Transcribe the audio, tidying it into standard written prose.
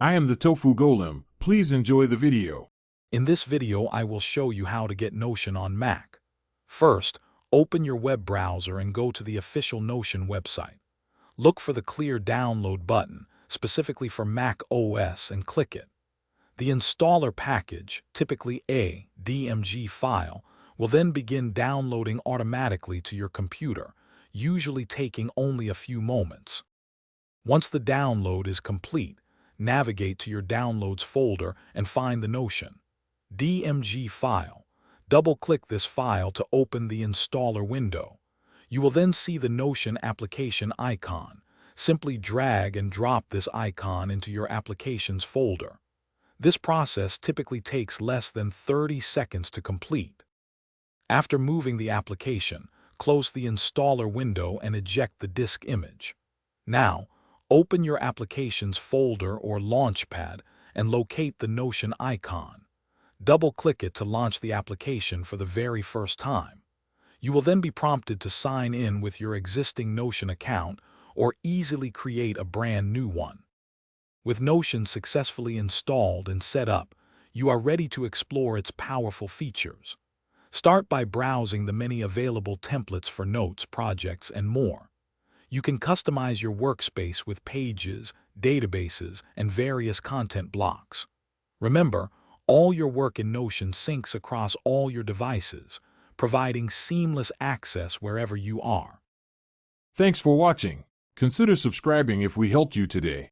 I am the Tofu Golem. Please enjoy the video. In this video, I will show you how to get Notion on Mac. First, open your web browser and go to the official Notion website. Look for the clear download button, specifically for Mac OS, and click it. The installer package, typically a DMG file, will then begin downloading automatically to your computer, usually taking only a few moments. Once the download is complete, navigate to your Downloads folder and find the Notion DMG file. Double-click this file to open the installer window. You will then see the Notion application icon. Simply drag and drop this icon into your Applications folder. This process typically takes less than 30 seconds to complete. After moving the application, close the installer window and eject the disk image. Now, open your Applications folder or Launchpad and locate the Notion icon. Double-click it to launch the application for the very first time. You will then be prompted to sign in with your existing Notion account or easily create a brand new one. With Notion successfully installed and set up, you are ready to explore its powerful features. Start by browsing the many available templates for notes, projects, and more. You can customize your workspace with pages, databases, and various content blocks. Remember, all your work in Notion syncs across all your devices, providing seamless access wherever you are. Thanks for watching. Consider subscribing if we helped you today.